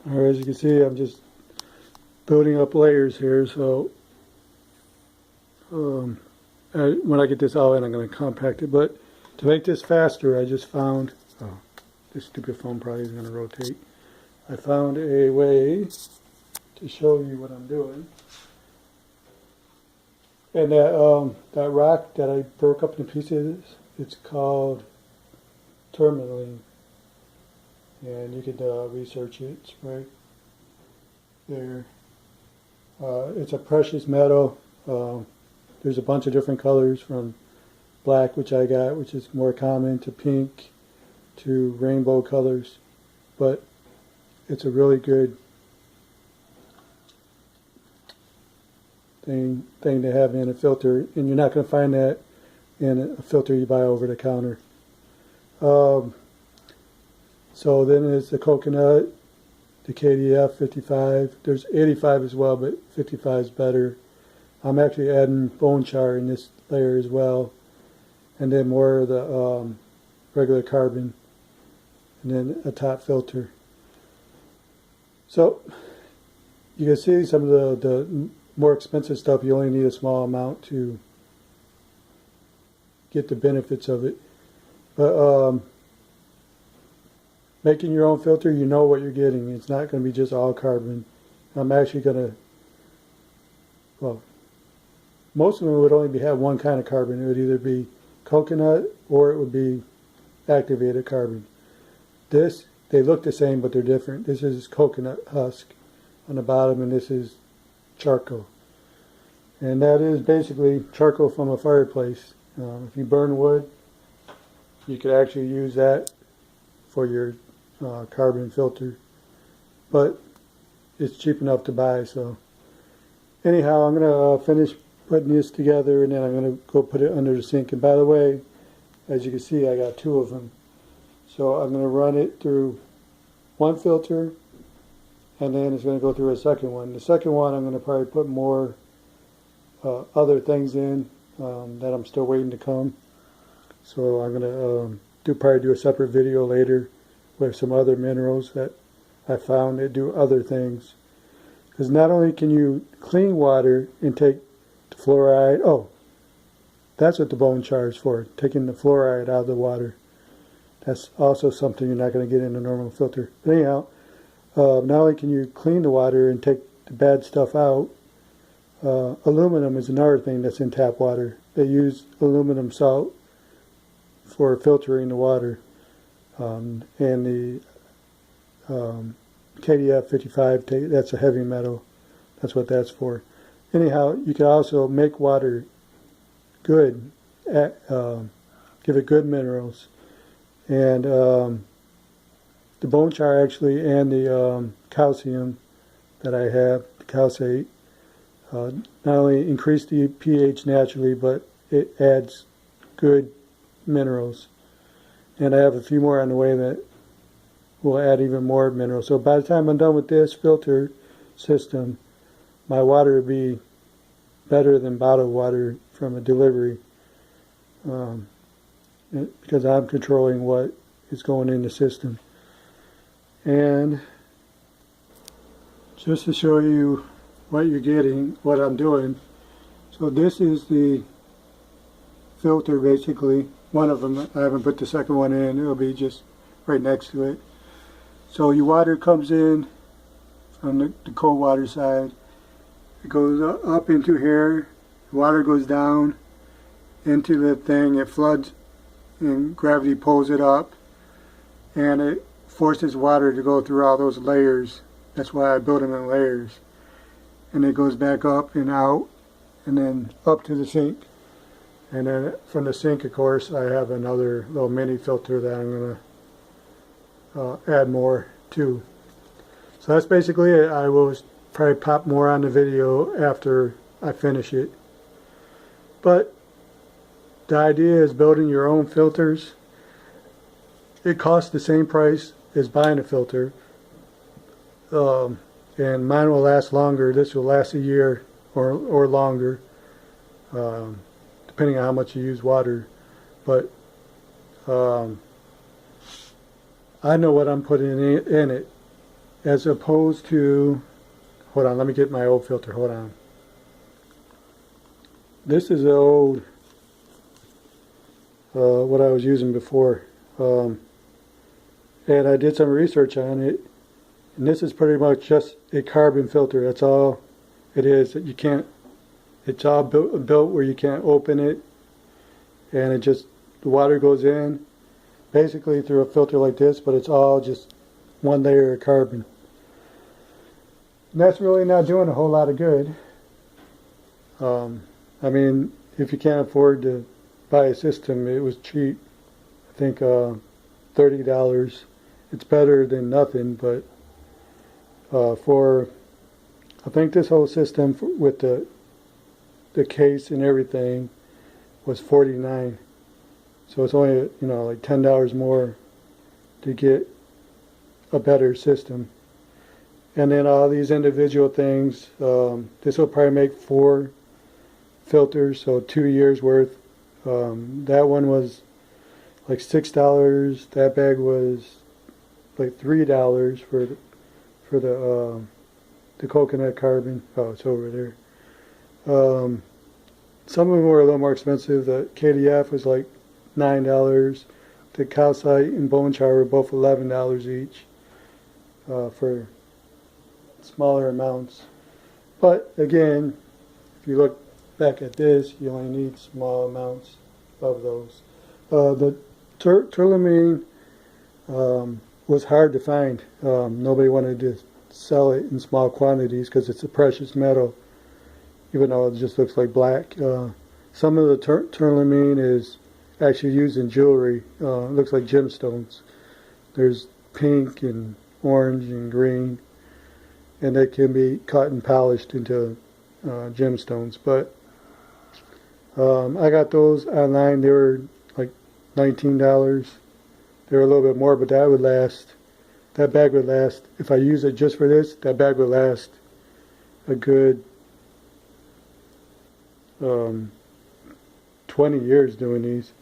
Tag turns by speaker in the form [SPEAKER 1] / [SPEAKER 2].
[SPEAKER 1] Or as you can see, I'm just building up layers here. So when I get this all in, I'm going to compact it. But to make this faster, I just found, oh, this stupid phone probably is going to rotate. I found a way to show you what I'm doing. And that rock that I broke up into pieces, it's called tourmaline. And you could research it. It's right there. It's a precious metal. There's a bunch of different colors from black, which I got, which is more common, to pink, to rainbow colors. But it's a really good thing to have in a filter, and you're not going to find that in a filter you buy over the counter. So then there's the coconut, the KDF 55. There's 85 as well, but 55 is better. I'm actually adding bone char in this layer as well, and then more of the regular carbon, and then a top filter. So you can see some of the more expensive stuff, you only need a small amount to get the benefits of it. But making your own filter, you know what you're getting. It's not going to be just all carbon. I'm actually going to, well, most of them would only have one kind of carbon. It would either be coconut or it would be activated carbon. This, they look the same, but they're different. This is coconut husk on the bottom, and this is charcoal. And that is basically charcoal from a fireplace. If you burn wood, you could actually use that for your carbon filter. But it's cheap enough to buy, so. Anyhow, I'm going to finish putting this together, and then I'm going to go put it under the sink. And by the way, as you can see, I got two of them. So I'm going to run it through one filter, and then it's going to go through a second one. The second one, I'm going to probably put more other things in that I'm still waiting to come. So I'm going to probably do a separate video later with some other minerals that I found that do other things. Because not only can you clean water and take the fluoride, oh, that's what the bone char is for, taking the fluoride out of the water. That's also something you're not going to get in a normal filter. But anyhow, not only can you clean the water and take the bad stuff out, aluminum is another thing that's in tap water. They use aluminum salt for filtering the water. And the KDF 55, that's a heavy metal. That's what that's for. Anyhow, you can also make water good, give it good minerals. And the bone char actually, and the calcium that I have, the calcite, not only increase the pH naturally, but it adds good minerals. And I have a few more on the way that will add even more minerals. So by the time I'm done with this filter system, my water will be better than bottled water from a delivery, because I'm controlling what is going in the system. And just to show you what you're getting, what I'm doing. So this is the filter, basically. One of them, I haven't put the second one in. It'll be just right next to it. So your water comes in from the cold water side. It goes up into here. The water goes down into the thing. It floods, and gravity pulls it up, and it forces water to go through all those layers. That's why I built them in layers. And it goes back up and out, and then up to the sink. And then from the sink, of course, I have another little mini filter that I'm going to add more to. So that's basically it. I will probably pop more on the video after I finish it. But the idea is building your own filters. It costs the same price as buying a filter. And mine will last longer. This will last a year or longer, depending on how much you use water. But I know what I'm putting in it, as opposed to, hold on, let me get my old filter, hold on. This is the old, what I was using before. And I did some research on it, and this is pretty much just a carbon filter. That's all it is. You can't, it's all built where you can't open it, and it just, the water goes in basically through a filter like this, but it's all just one layer of carbon. And that's really not doing a whole lot of good. I mean, if you can't afford to buy a system, it was cheap. I think $30. It's better than nothing, but for, I think this whole system with the case and everything was $49. So it's only, you know, like $10 more to get a better system. And then all these individual things, this will probably make 4 filters, so 2 years worth. That one was like $6. That bag was like $3 for the coconut carbon. Oh, it's over there. Some of them were a little more expensive. The KDF was like $9. The calcite and bone char were both $11 each for smaller amounts. But again, if you look back at this, you only need small amounts of those. The toluene was hard to find. Nobody wanted to sell it in small quantities because it's a precious metal, even though it just looks like black. Some of the toluene is actually used in jewelry. It looks like gemstones. There's pink and orange and green, and they can be cut and polished into gemstones. But I got those online. They were like $19. They were a little bit more, but that would last. That bag would last. If I use it just for this, that bag would last a good 20 years doing these.